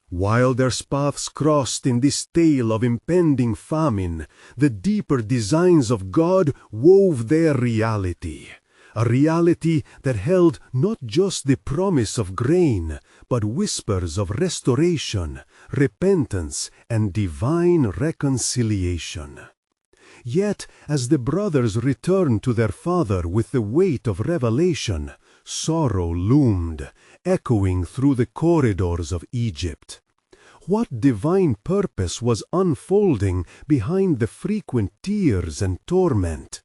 While their paths crossed in this tale of impending famine, the deeper designs of God wove their reality. A reality that held not just the promise of grain, but whispers of restoration, repentance, and divine reconciliation. Yet, as the brothers returned to their father with the weight of revelation, sorrow loomed, echoing through the corridors of Egypt. What divine purpose was unfolding behind the frequent tears and torment?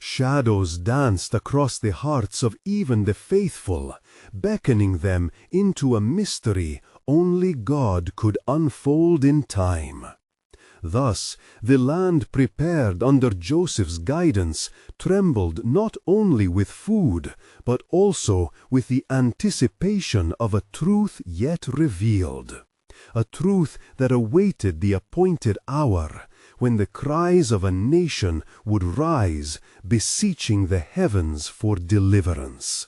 Shadows danced across the hearts of even the faithful, beckoning them into a mystery only God could unfold in time. Thus, the land prepared under Joseph's guidance trembled not only with food, but also with the anticipation of a truth yet revealed. A truth that awaited the appointed hour, when the cries of a nation would rise, beseeching the heavens for deliverance.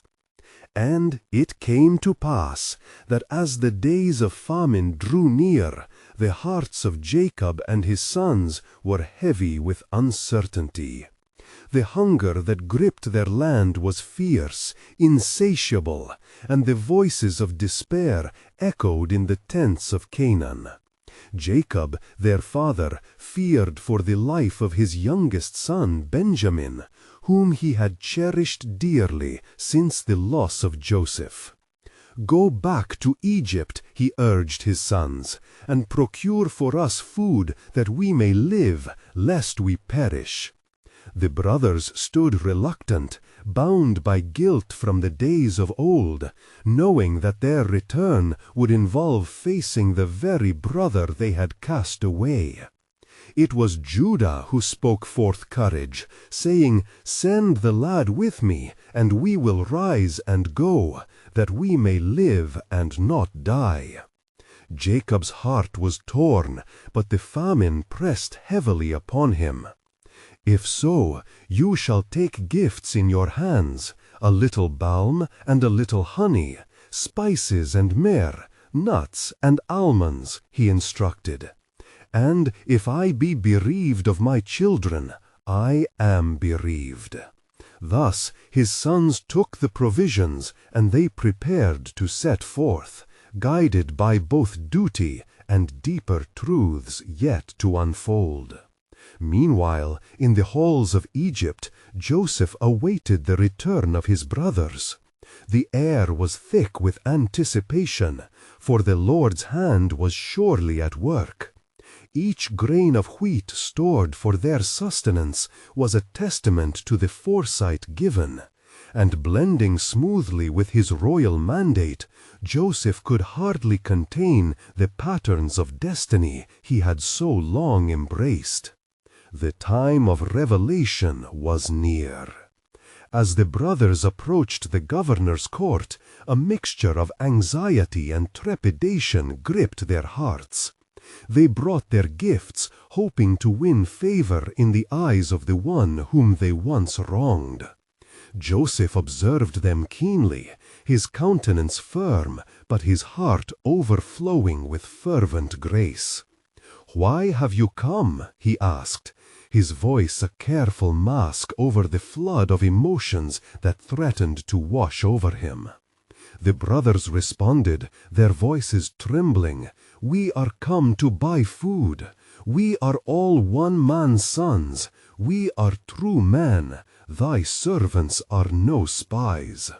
And it came to pass that as the days of famine drew near, the hearts of Jacob and his sons were heavy with uncertainty. The hunger that gripped their land was fierce, insatiable, and the voices of despair echoed in the tents of Canaan. Jacob, their father, feared for the life of his youngest son, Benjamin, whom he had cherished dearly since the loss of Joseph. "Go back to Egypt," he urged his sons, "and procure for us food that we may live, lest we perish." The brothers stood reluctant, bound by guilt from the days of old, knowing that their return would involve facing the very brother they had cast away. It was Judah who spoke forth courage, saying, "Send the lad with me, and we will rise and go, that we may live and not die." Jacob's heart was torn, but the famine pressed heavily upon him. "If so, you shall take gifts in your hands, a little balm and a little honey, spices and myrrh, nuts and almonds," he instructed. "And if I be bereaved of my children, I am bereaved." Thus his sons took the provisions, and they prepared to set forth, guided by both duty and deeper truths yet to unfold. Meanwhile, in the halls of Egypt, Joseph awaited the return of his brothers. The air was thick with anticipation, for the Lord's hand was surely at work. Each grain of wheat stored for their sustenance was a testament to the foresight given, and blending smoothly with his royal mandate, Joseph could hardly contain the patterns of destiny he had so long embraced. The time of revelation was near. As the brothers approached the governor's court, a mixture of anxiety and trepidation gripped their hearts. They brought their gifts, hoping to win favor in the eyes of the one whom they once wronged. Joseph observed them keenly, his countenance firm, but his heart overflowing with fervent grace. "Why have you come?" he asked, his voice a careful mask over the flood of emotions that threatened to wash over him. The brothers responded, their voices trembling, "We are come to buy food. We are all one man's sons. We are true men. Thy servants are no spies."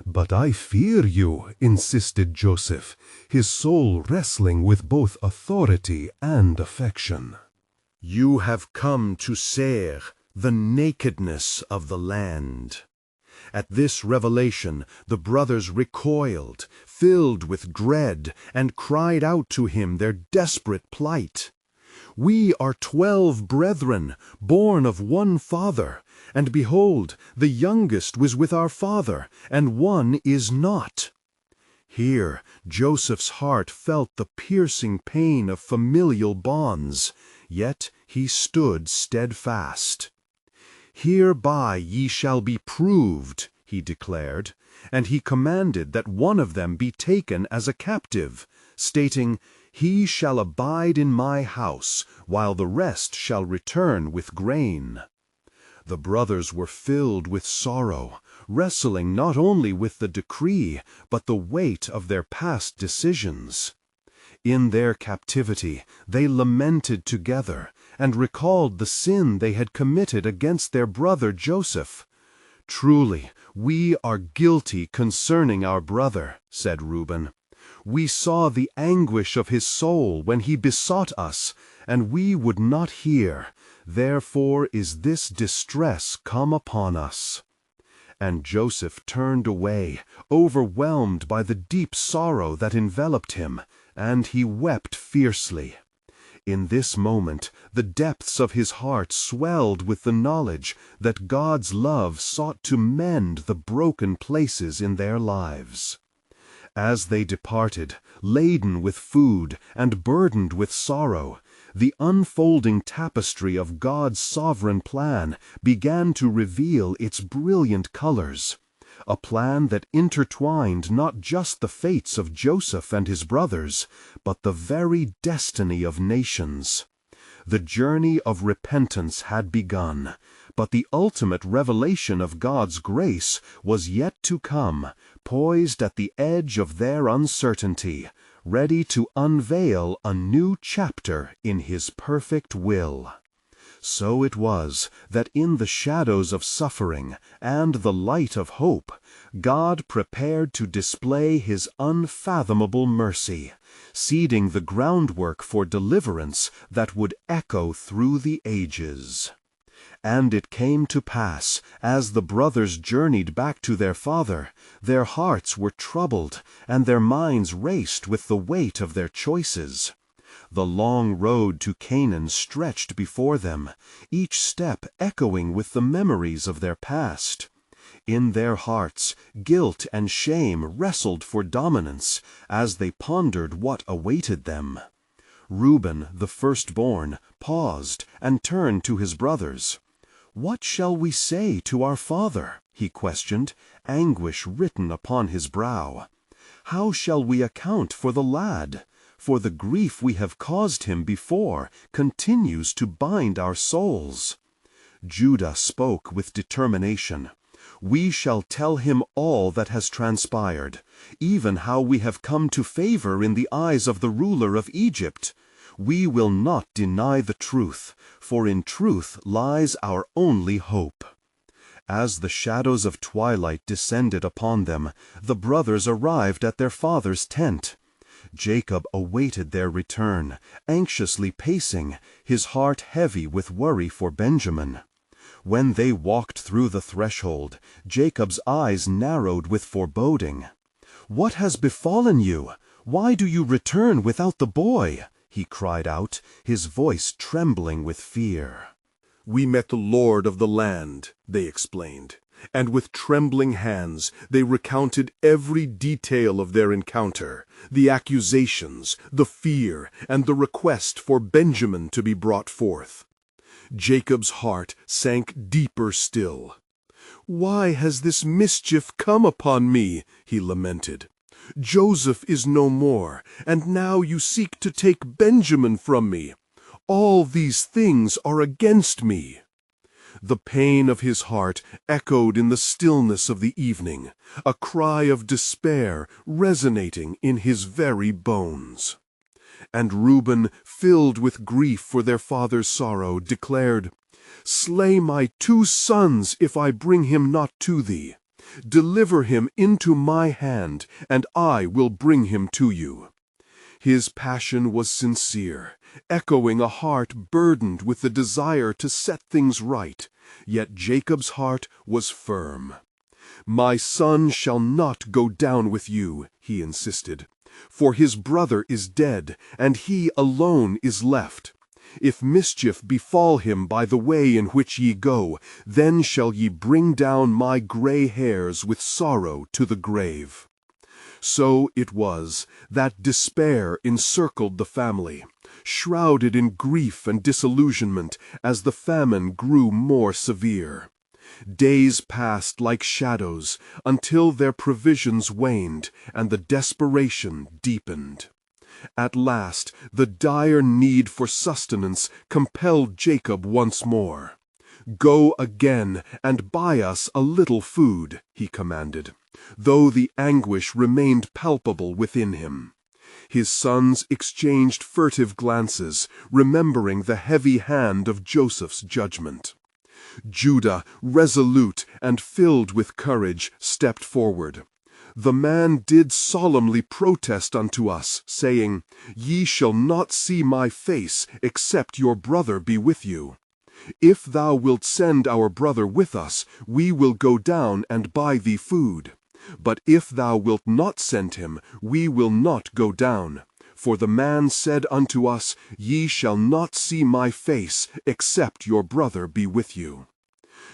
"But I fear you," insisted Joseph, his soul wrestling with both authority and affection. "You have come to Seir, the nakedness of the land." At this revelation, the brothers recoiled, filled with dread, and cried out to him their desperate plight. "We are 12 brethren, born of one father, and behold, the youngest was with our father, and one is not." Here Joseph's heart felt the piercing pain of familial bonds, yet he stood steadfast. "Hereby ye shall be proved," he declared, and he commanded that one of them be taken as a captive, stating, "He shall abide in my house, while the rest shall return with grain." The brothers were filled with sorrow, wrestling not only with the decree, but the weight of their past decisions. In their captivity, they lamented together and recalled the sin they had committed against their brother Joseph. "Truly, we are guilty concerning our brother," said Reuben. "We saw the anguish of his soul when he besought us, and we would not hear. Therefore is this distress come upon us." And Joseph turned away, overwhelmed by the deep sorrow that enveloped him, and he wept fiercely. In this moment, the depths of his heart swelled with the knowledge that God's love sought to mend the broken places in their lives. As they departed, laden with food and burdened with sorrow, the unfolding tapestry of God's sovereign plan began to reveal its brilliant colors. A plan that intertwined not just the fates of Joseph and his brothers, but the very destiny of nations. The journey of repentance had begun, but the ultimate revelation of God's grace was yet to come, poised at the edge of their uncertainty, ready to unveil a new chapter in His perfect will. So it was that in the shadows of suffering and the light of hope, God prepared to display His unfathomable mercy, seeding the groundwork for deliverance that would echo through the ages. And it came to pass, as the brothers journeyed back to their father, their hearts were troubled, and their minds raced with the weight of their choices. The long road to Canaan stretched before them, each step echoing with the memories of their past. In their hearts, guilt and shame wrestled for dominance as they pondered what awaited them. Reuben, the firstborn, paused and turned to his brothers. "What shall we say to our father?" he questioned, anguish written upon his brow. "How shall we account for the lad? For the grief we have caused him before continues to bind our souls." Judah spoke with determination. "We shall tell him all that has transpired, even how we have come to favor in the eyes of the ruler of Egypt. We will not deny the truth, for in truth lies our only hope." As the shadows of twilight descended upon them, the brothers arrived at their father's tent. Jacob awaited their return, anxiously pacing, his heart heavy with worry for Benjamin. When they walked through the threshold, Jacob's eyes narrowed with foreboding. "What has befallen you? Why do you return without the boy?" he cried out, his voice trembling with fear. "We met the Lord of the land," they explained, and with trembling hands they recounted every detail of their encounter, the accusations, the fear, and the request for Benjamin to be brought forth. Jacob's heart sank deeper still. "Why has this mischief come upon me?" he lamented. "Joseph is no more, and now you seek to take Benjamin from me. All these things are against me." The pain of his heart echoed in the stillness of the evening, a cry of despair resonating in his very bones. And Reuben, filled with grief for their father's sorrow, declared, "Slay my 2 sons if I bring him not to thee. Deliver him into my hand, and I will bring him to you." His passion was sincere, echoing a heart burdened with the desire to set things right, yet Jacob's heart was firm. "My son shall not go down with you," he insisted, "for his brother is dead, and he alone is left. If mischief befall him by the way in which ye go, then shall ye bring down my gray hairs with sorrow to the grave." So it was that despair encircled the family, shrouded in grief and disillusionment as the famine grew more severe. Days passed like shadows until their provisions waned and the desperation deepened. At last, the dire need for sustenance compelled Jacob once more. "Go again and buy us a little food," he commanded, though the anguish remained palpable within him. His sons exchanged furtive glances, remembering the heavy hand of Joseph's judgment. Judah, resolute and filled with courage, stepped forward. "The man did solemnly protest unto us, saying, 'Ye shall not see my face, except your brother be with you. If thou wilt send our brother with us, we will go down and buy thee food. But if thou wilt not send him, we will not go down. For the man said unto us, Ye shall not see my face, except your brother be with you.'"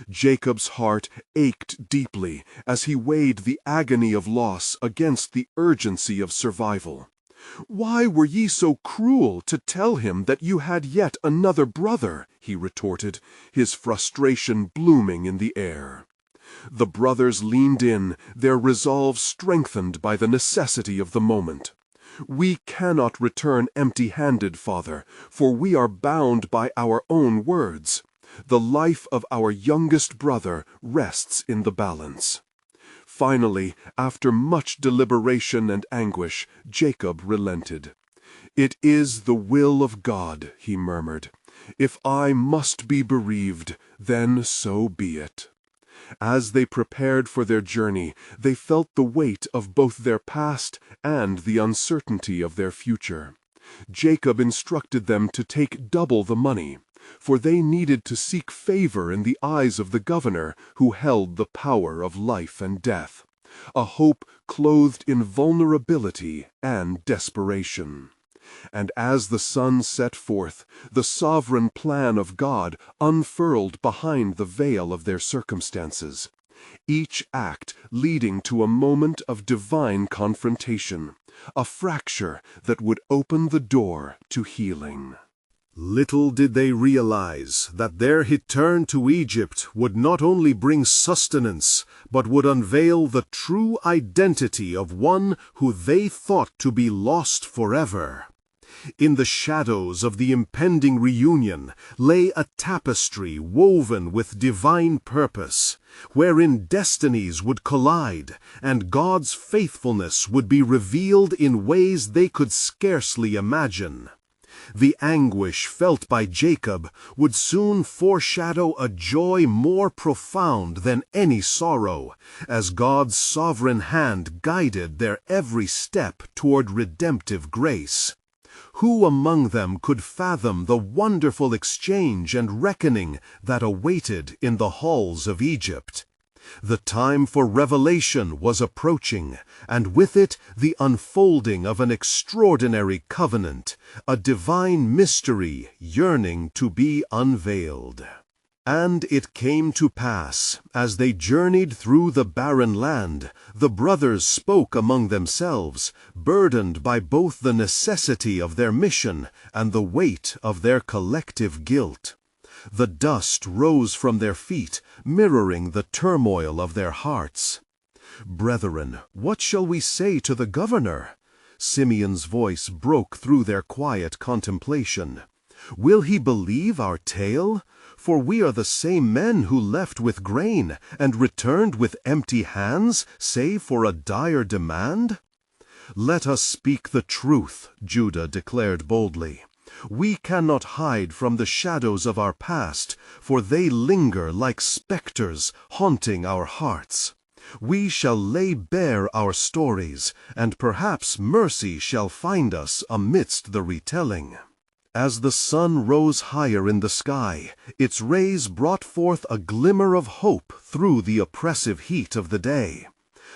Jacob's heart ached deeply as he weighed the agony of loss against the urgency of survival. "Why were ye so cruel to tell him that you had yet another brother?" he retorted, his frustration blooming in the air. The brothers leaned in, their resolve strengthened by the necessity of the moment. "We cannot return empty-handed, father, for we are bound by our own words. The life of our youngest brother rests in the balance." Finally, after much deliberation and anguish, Jacob relented. "It is the will of God," he murmured. "If I must be bereaved, then so be it." As they prepared for their journey, they felt the weight of both their past and the uncertainty of their future. Jacob instructed them to take double the money, for they needed to seek favor in the eyes of the governor who held the power of life and death, a hope clothed in vulnerability and desperation. And as the sun set forth, the sovereign plan of God unfurled behind the veil of their circumstances, each act leading to a moment of divine confrontation, a fracture that would open the door to healing. Little did they realize that their return to Egypt would not only bring sustenance, but would unveil the true identity of one who they thought to be lost forever. In the shadows of the impending reunion lay a tapestry woven with divine purpose, wherein destinies would collide and God's faithfulness would be revealed in ways they could scarcely imagine. The anguish felt by Jacob would soon foreshadow a joy more profound than any sorrow, as God's sovereign hand guided their every step toward redemptive grace. Who among them could fathom the wonderful exchange and reckoning that awaited in the halls of Egypt? The time for revelation was approaching, and with it the unfolding of an extraordinary covenant, a divine mystery yearning to be unveiled. And it came to pass, as they journeyed through the barren land, the brothers spoke among themselves, burdened by both the necessity of their mission and the weight of their collective guilt. The dust rose from their feet, mirroring the turmoil of their hearts. "Brethren, what shall we say to the governor?" Simeon's voice broke through their quiet contemplation. "Will he believe our tale? For we are the same men who left with grain and returned with empty hands, save for a dire demand." "Let us speak the truth," Judah declared boldly. "We cannot hide from the shadows of our past, for they linger like specters haunting our hearts. We shall lay bare our stories, and perhaps mercy shall find us amidst the retelling." As the sun rose higher in the sky, its rays brought forth a glimmer of hope through the oppressive heat of the day.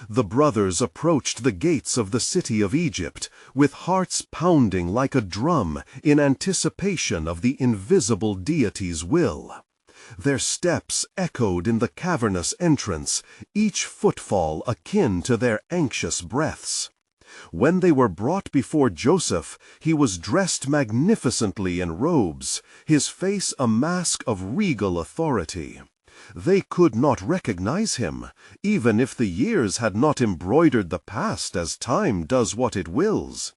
The brothers approached the gates of the city of Egypt, with hearts pounding like a drum in anticipation of the invisible deity's will. Their steps echoed in the cavernous entrance, each footfall akin to their anxious breaths. When they were brought before Joseph, he was dressed magnificently in robes, his face a mask of regal authority. They could not recognize him, even if the years had not embroidered the past as time does what it wills.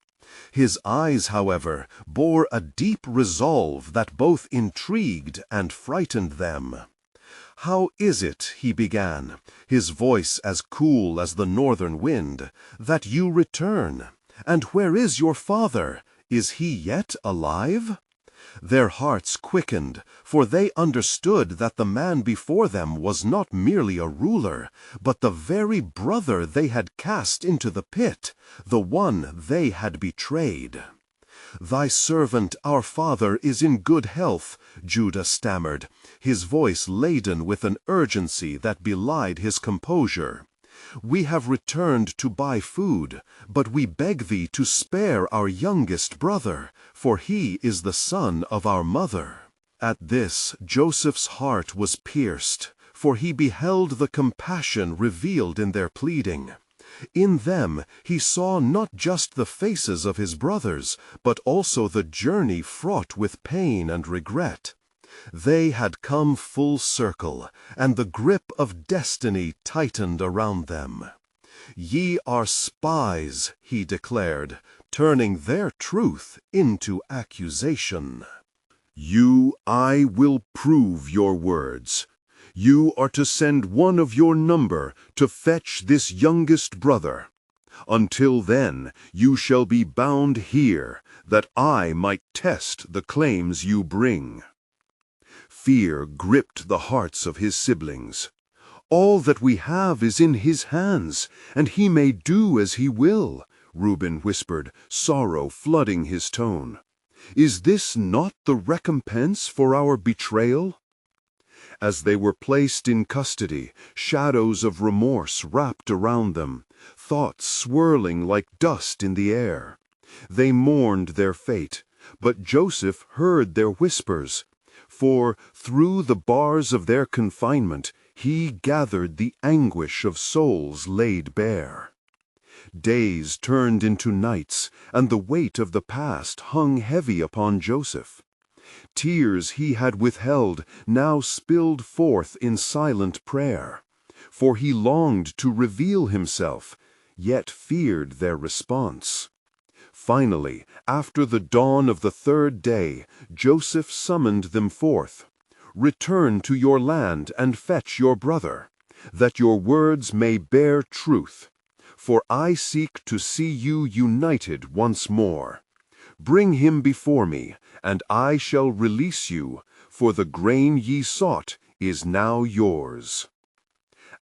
His eyes, however, bore a deep resolve that both intrigued and frightened them. "How is it," he began, his voice as cool as the northern wind, "that you return? And where is your father? Is he yet alive?" Their hearts quickened, for they understood that the man before them was not merely a ruler, but the very brother they had cast into the pit, the one they had betrayed. "Thy servant, our father, is in good health," Judah stammered, his voice laden with an urgency that belied his composure. "We have returned to buy food, but we beg thee to spare our youngest brother, for he is the son of our mother." At this Joseph's heart was pierced, for he beheld the compassion revealed in their pleading. In them he saw not just the faces of his brothers, but also the journey fraught with pain and regret. They had come full circle, and the grip of destiny tightened around them. "Ye are spies," he declared, turning their truth into accusation. I will prove your words. You are to send one of your number to fetch this youngest brother. Until then, you shall be bound here, that I might test the claims you bring." Fear gripped the hearts of his siblings. "All that we have is in his hands, and he may do as he will," Reuben whispered, sorrow flooding his tone. "Is this not the recompense for our betrayal?" As they were placed in custody, shadows of remorse wrapped around them, thoughts swirling like dust in the air. They mourned their fate, but Joseph heard their whispers, for through the bars of their confinement he gathered the anguish of souls laid bare. Days turned into nights, and the weight of the past hung heavy upon Joseph. Tears he had withheld now spilled forth in silent prayer, for he longed to reveal himself, yet feared their response. Finally, after the dawn of the third day, Joseph summoned them forth. "Return to your land and fetch your brother, that your words may bear truth. For I seek to see you united once more. Bring him before me, and I shall release you, for the grain ye sought is now yours."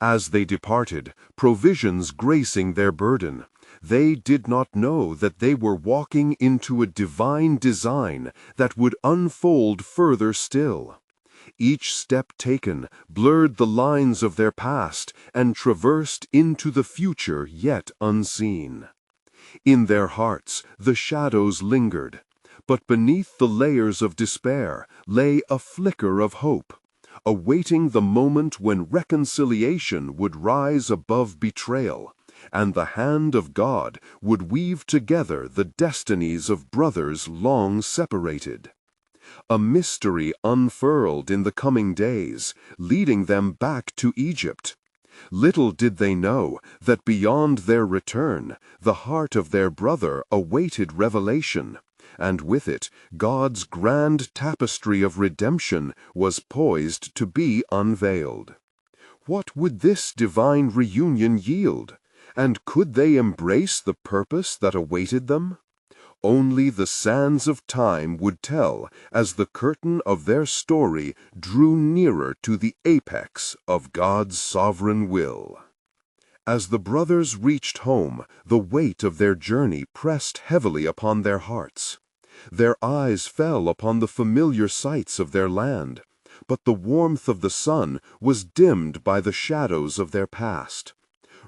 As they departed, provisions gracing their burden, they did not know that they were walking into a divine design that would unfold further still. Each step taken blurred the lines of their past and traversed into the future yet unseen. In their hearts the shadows lingered, but beneath the layers of despair lay a flicker of hope, awaiting the moment when reconciliation would rise above betrayal, and the hand of God would weave together the destinies of brothers long separated. A mystery unfurled in the coming days, leading them back to Egypt. Little did they know that beyond their return, the heart of their brother awaited revelation, and with it, God's grand tapestry of redemption was poised to be unveiled. What would this divine reunion yield? And could they embrace the purpose that awaited them? Only the sands of time would tell as the curtain of their story drew nearer to the apex of God's sovereign will. As the brothers reached home, the weight of their journey pressed heavily upon their hearts. Their eyes fell upon the familiar sights of their land, but the warmth of the sun was dimmed by the shadows of their past.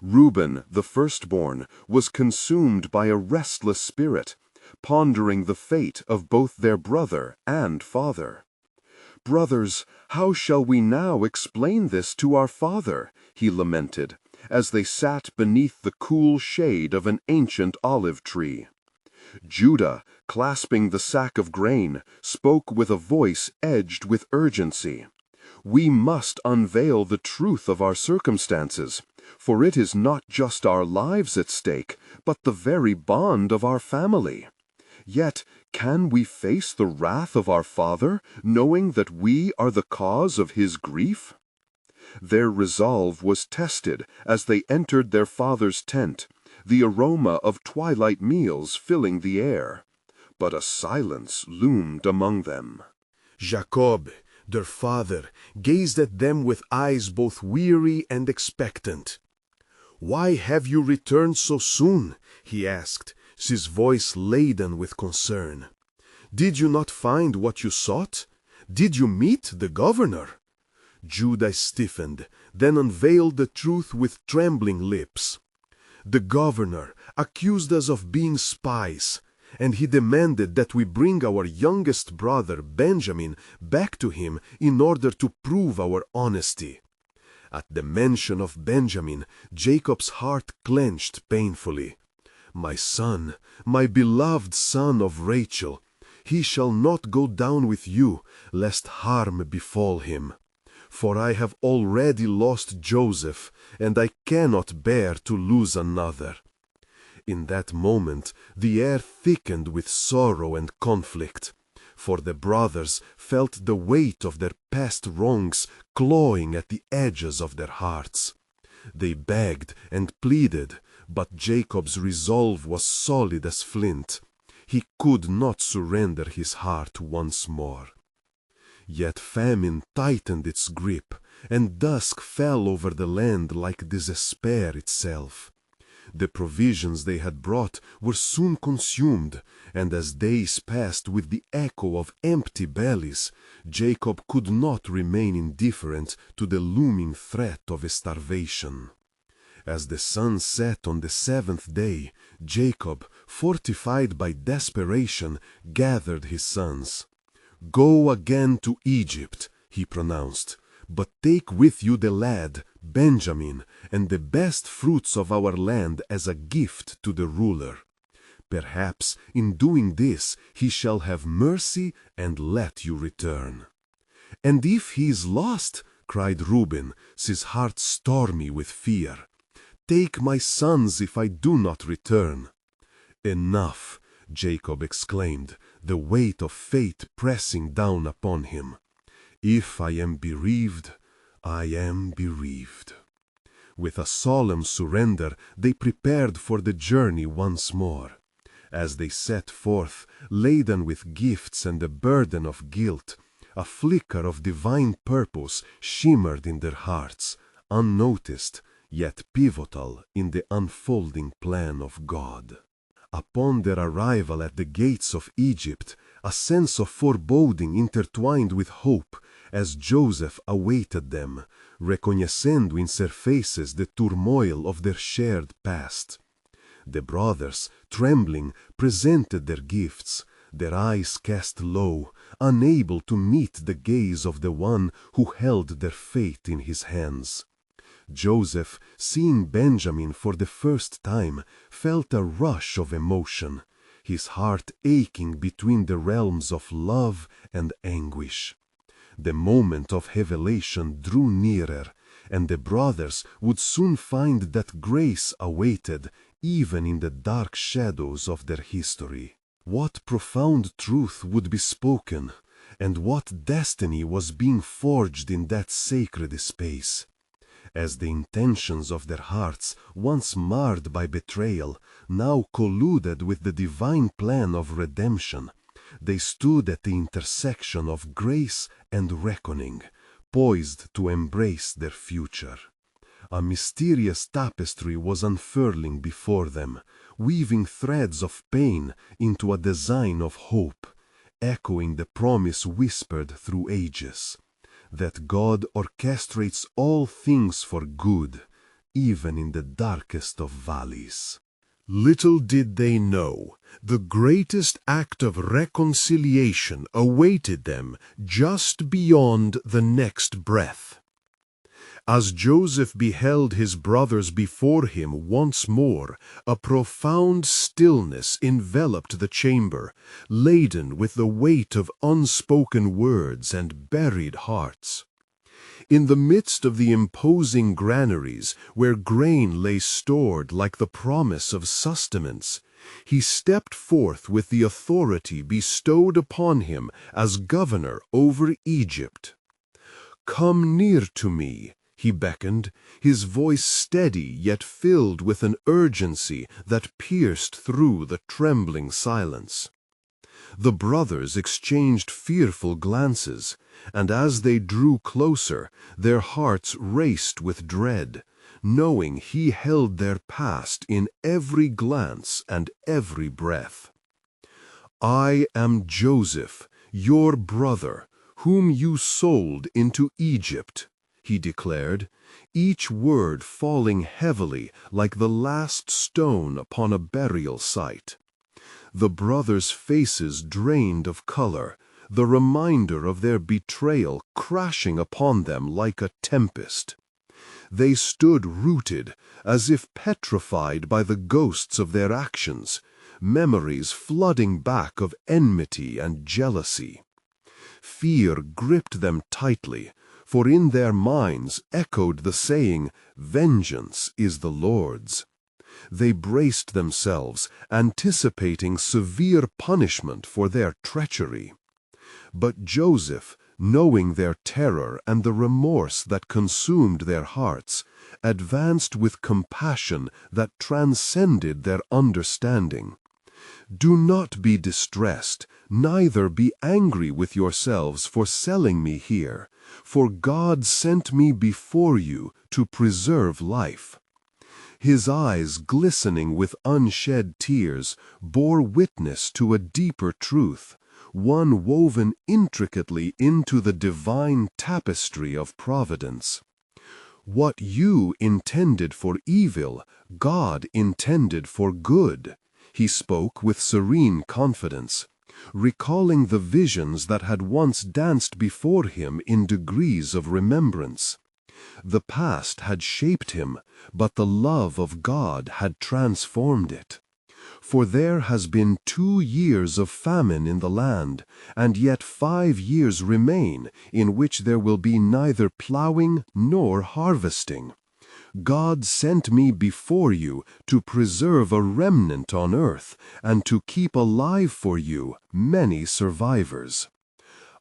Reuben, the firstborn, was consumed by a restless spirit, pondering the fate of both their brother and father. "Brothers, how shall we now explain this to our father?" he lamented, as they sat beneath the cool shade of an ancient olive tree. Judah, clasping the sack of grain, spoke with a voice edged with urgency. "We must unveil the truth of our circumstances, for it is not just our lives at stake, but the very bond of our family. Yet can we face the wrath of our father, knowing that we are the cause of his grief? Their resolve was tested as they entered their father's tent, the aroma of twilight meals filling the air. But a silence loomed among them. Jacob, their father, gazed at them with eyes both weary and expectant. "Why have you returned so soon?" he asked, his voice laden with concern. "Did you not find what you sought? Did you meet the governor?" Judah stiffened, then unveiled the truth with trembling lips. "The governor accused us of being spies, and he demanded that we bring our youngest brother, Benjamin, back to him in order to prove our honesty." At the mention of Benjamin, Jacob's heart clenched painfully. "My son, my beloved son of Rachel, he shall not go down with you, lest harm befall him. For I have already lost Joseph, and I cannot bear to lose another." In that moment, the air thickened with sorrow and conflict, for the brothers felt the weight of their past wrongs clawing at the edges of their hearts. They begged and pleaded, but Jacob's resolve was solid as flint. He could not surrender his heart once more. Yet famine tightened its grip, and dusk fell over the land like despair itself. The provisions they had brought were soon consumed, and as days passed with the echo of empty bellies, Jacob could not remain indifferent to the looming threat of starvation. As the sun set on the seventh day, Jacob, fortified by desperation, gathered his sons. "Go again to Egypt," he pronounced, "but take with you the lad, Benjamin, and the best fruits of our land as a gift to the ruler. Perhaps in doing this he shall have mercy and let you return." "And if he is lost," cried Reuben, his heart stormy with fear, "take my sons if I do not return." "Enough," Jacob exclaimed, the weight of fate pressing down upon him. "If I am bereaved, I am bereaved." With a solemn surrender, they prepared for the journey once more. As they set forth, laden with gifts and the burden of guilt, a flicker of divine purpose shimmered in their hearts, unnoticed, yet pivotal in the unfolding plan of God. Upon their arrival at the gates of Egypt, a sense of foreboding intertwined with hope, as Joseph awaited them, reconhecendo in their faces the turmoil of their shared past. The brothers, trembling, presented their gifts, their eyes cast low, unable to meet the gaze of the one who held their fate in his hands. Joseph, seeing Benjamin for the first time, felt a rush of emotion, his heart aching between the realms of love and anguish. The moment of revelation drew nearer, and the brothers would soon find that grace awaited even in the dark shadows of their history. What profound truth would be spoken, and what destiny was being forged in that sacred space. As the intentions of their hearts, once marred by betrayal, now colluded with the divine plan of redemption, they stood at the intersection of grace and reckoning, poised to embrace their future. A mysterious tapestry was unfurling before them, weaving threads of pain into a design of hope, echoing the promise whispered through ages, that God orchestrates all things for good, even in the darkest of valleys. Little did they know, the greatest act of reconciliation awaited them just beyond the next breath. As Joseph beheld his brothers before him once more, a profound stillness enveloped the chamber, laden with the weight of unspoken words and buried hearts. In the midst of the imposing granaries, where grain lay stored like the promise of sustenance, He stepped forth with the authority bestowed upon him as governor over Egypt. "Come near to me," he beckoned, his voice steady yet filled with an urgency that pierced through the trembling silence. The brothers exchanged fearful glances, and as they drew closer, their hearts raced with dread, knowing he held their past in every glance and every breath. "I am Joseph, your brother, whom you sold into Egypt," he declared, each word falling heavily like the last stone upon a burial site. The brothers' faces drained of color, the reminder of their betrayal crashing upon them like a tempest. They stood rooted, as if petrified by the ghosts of their actions, memories flooding back of enmity and jealousy. Fear gripped them tightly, for in their minds echoed the saying, "Vengeance is the Lord's." They braced themselves, anticipating severe punishment for their treachery. But Joseph, knowing their terror and the remorse that consumed their hearts, advanced with compassion that transcended their understanding. "Do not be distressed, neither be angry with yourselves for selling me here, for God sent me before you to preserve life." His eyes, glistening with unshed tears, bore witness to a deeper truth, one woven intricately into the divine tapestry of providence. "What you intended for evil, God intended for good," he spoke with serene confidence, recalling the visions that had once danced before him in degrees of remembrance. The past had shaped him, but the love of God had transformed it. For there has been 2 years of famine in the land, and yet 5 years remain in which there will be neither plowing nor harvesting. God sent me before you to preserve a remnant on earth, and to keep alive for you many survivors.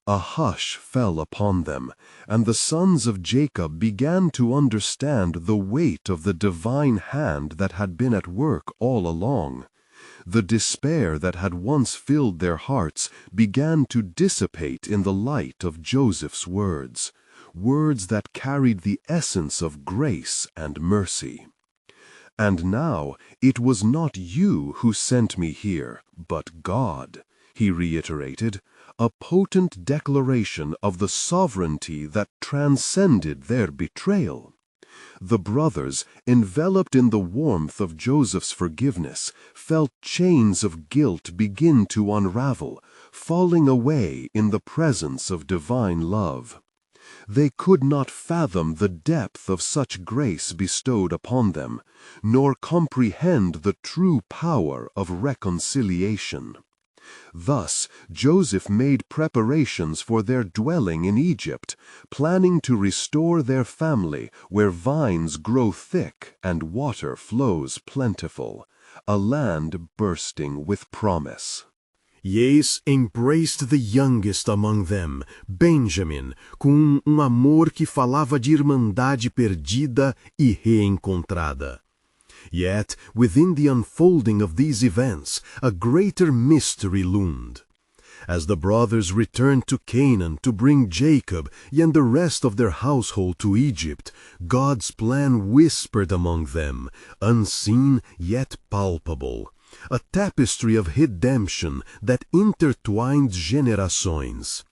A hush fell upon them, and the sons of Jacob began to understand the weight of the divine hand that had been at work all along. The despair that had once filled their hearts began to dissipate in the light of Joseph's words, words that carried the essence of grace and mercy. "And now it was not you who sent me here, but God," he reiterated, a potent declaration of the sovereignty that transcended their betrayal. The brothers, enveloped in the warmth of Joseph's forgiveness, felt chains of guilt begin to unravel, falling away in the presence of divine love. They could not fathom the depth of such grace bestowed upon them, nor comprehend the true power of reconciliation. Thus, Joseph made preparations for their dwelling in Egypt, planning to restore their family where vines grow thick and water flows plentiful, a land bursting with promise. Yes embraced the youngest among them, Benjamin, com amor que falava de irmandade perdida e reencontrada. Yet, within the unfolding of these events, a greater mystery loomed. As the brothers returned to Canaan to bring Jacob and the rest of their household to Egypt, God's plan whispered among them, unseen yet palpable, a tapestry of redemption that intertwined generações.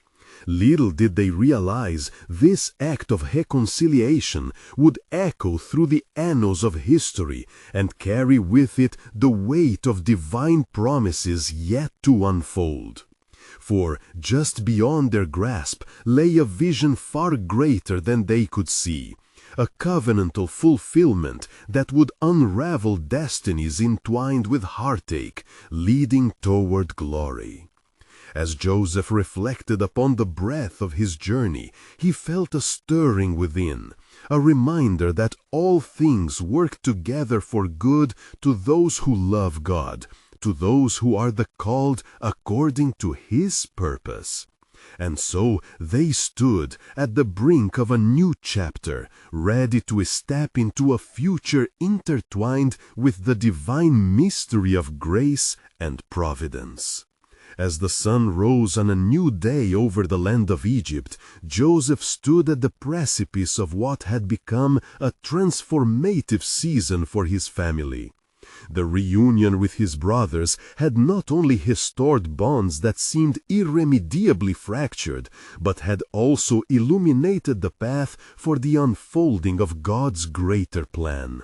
Little did they realize this act of reconciliation would echo through the annals of history and carry with it the weight of divine promises yet to unfold. For just beyond their grasp lay a vision far greater than they could see, a covenantal fulfillment that would unravel destinies entwined with heartache, leading toward glory. As Joseph reflected upon the breadth of his journey, he felt a stirring within, a reminder that all things work together for good to those who love God, to those who are the called according to his purpose. And so they stood at the brink of a new chapter, ready to step into a future intertwined with the divine mystery of grace and providence. As the sun rose on a new day over the land of Egypt, Joseph stood at the precipice of what had become a transformative season for his family. The reunion with his brothers had not only restored bonds that seemed irremediably fractured, but had also illuminated the path for the unfolding of God's greater plan.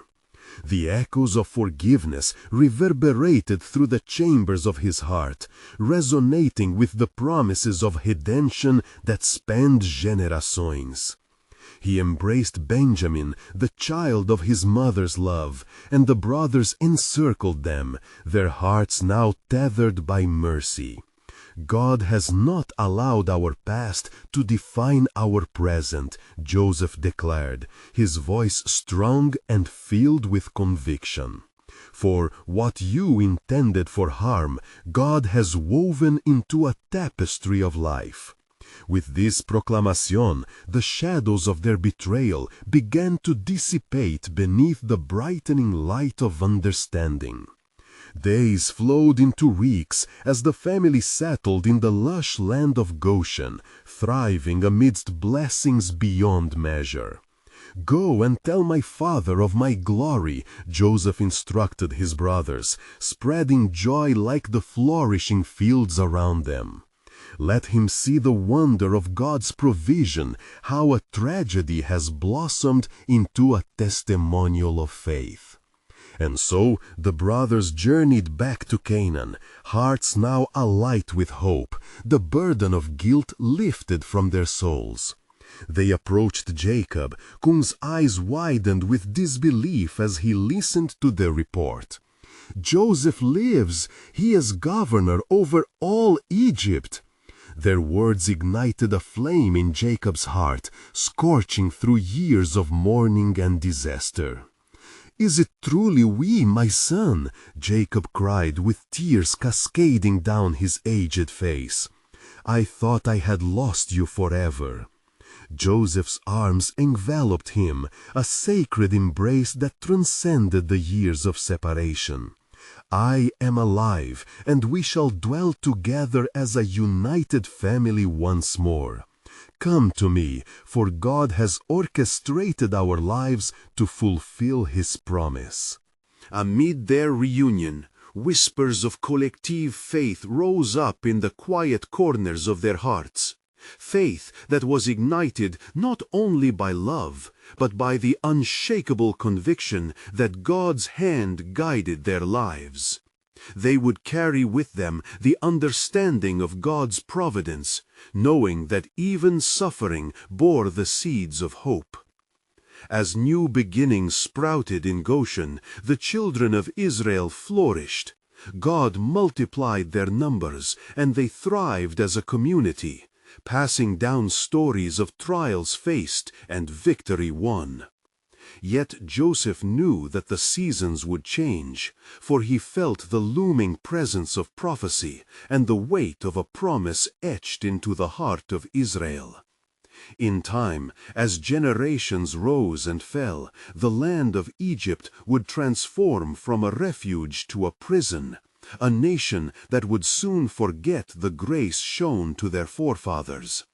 The echoes of forgiveness reverberated through the chambers of his heart, resonating with the promises of redemption that spanned generações. He embraced Benjamin, the child of his mother's love, and the brothers encircled them, their hearts now tethered by mercy. God has not allowed our past to define our present, Joseph declared, his voice strong and filled with conviction. For what you intended for harm, God has woven into a tapestry of life. With this proclamation, the shadows of their betrayal began to dissipate beneath the brightening light of understanding. Days flowed into weeks as the family settled in the lush land of Goshen, thriving amidst blessings beyond measure. "Go and tell my father of my glory," Joseph instructed his brothers, spreading joy like the flourishing fields around them. Let him see the wonder of God's provision, how a tragedy has blossomed into a testimonial of faith. And so the brothers journeyed back to Canaan, hearts now alight with hope, the burden of guilt lifted from their souls. They approached Jacob, whose eyes widened with disbelief as he listened to their report. "Joseph lives! He is governor over all Egypt!" Their words ignited a flame in Jacob's heart, scorching through years of mourning and disaster. "Is it truly we, my son?" Jacob cried, with tears cascading down his aged face. "I thought I had lost you forever." Joseph's arms enveloped him, a sacred embrace that transcended the years of separation. "I am alive, and we shall dwell together as a united family once more. Come to me, for God has orchestrated our lives to fulfill His promise." Amid their reunion, whispers of collective faith rose up in the quiet corners of their hearts. Faith that was ignited not only by love, but by the unshakable conviction that God's hand guided their lives. They would carry with them the understanding of God's providence, knowing that even suffering bore the seeds of hope. As new beginnings sprouted in Goshen, the children of Israel flourished. God multiplied their numbers, and they thrived as a community, passing down stories of trials faced and victory won. Yet Joseph knew that the seasons would change, for he felt the looming presence of prophecy and the weight of a promise etched into the heart of Israel. In time, as generations rose and fell, the land of Egypt would transform from a refuge to a prison, a nation that would soon forget the grace shown to their forefathers.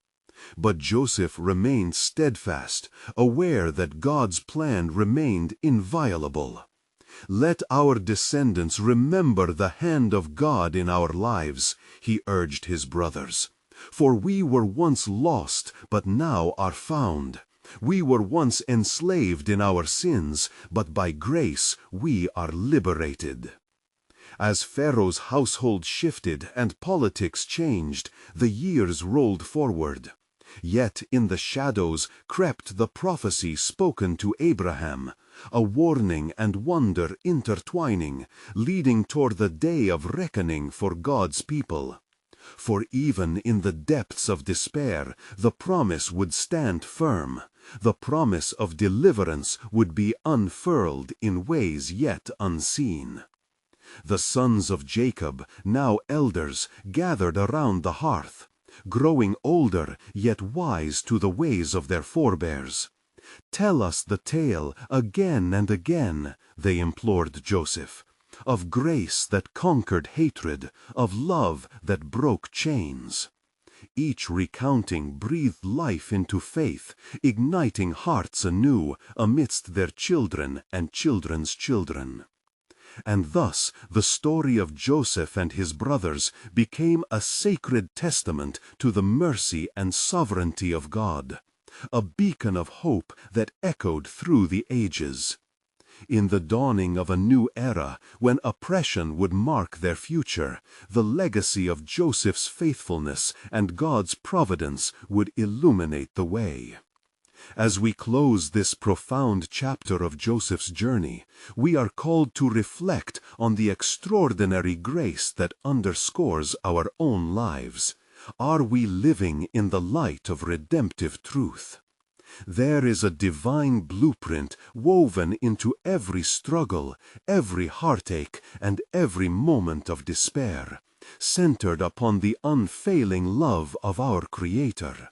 But Joseph remained steadfast, aware that God's plan remained inviolable. "Let our descendants remember the hand of God in our lives," he urged his brothers. "For we were once lost, but now are found. We were once enslaved in our sins, but by grace we are liberated." As Pharaoh's household shifted and politics changed, the years rolled forward. Yet in the shadows crept the prophecy spoken to Abraham, a warning and wonder intertwining, leading toward the day of reckoning for God's people. For even in the depths of despair, the promise would stand firm. The promise of deliverance would be unfurled in ways yet unseen. The sons of Jacob, now elders, gathered around the hearth, growing older yet wise to the ways of their forebears. "Tell us the tale again and again," they implored Joseph, "of grace that conquered hatred, of love that broke chains." Each recounting breathed life into faith, igniting hearts anew amidst their children and children's children. And thus the story of Joseph and his brothers became a sacred testament to the mercy and sovereignty of God, a beacon of hope that echoed through the ages. In the dawning of a new era, when oppression would mark their future, the legacy of Joseph's faithfulness and God's providence would illuminate the way. As we close this profound chapter of Joseph's journey, we are called to reflect on the extraordinary grace that underscores our own lives. Are we living in the light of redemptive truth? There is a divine blueprint woven into every struggle, every heartache, and every moment of despair, centered upon the unfailing love of our Creator.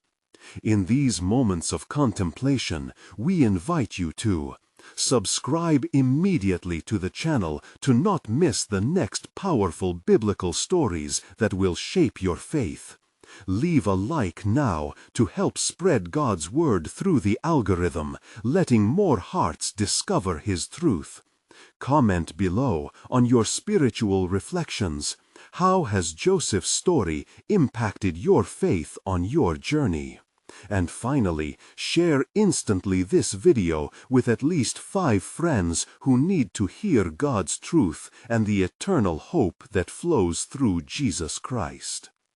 In these moments of contemplation, we invite you to subscribe immediately to the channel to not miss the next powerful biblical stories that will shape your faith. Leave a like now to help spread God's word through the algorithm, letting more hearts discover His truth. Comment below on your spiritual reflections. How has Joseph's story impacted your faith on your journey? And finally, share instantly this video with at least 5 friends who need to hear God's truth and the eternal hope that flows through Jesus Christ.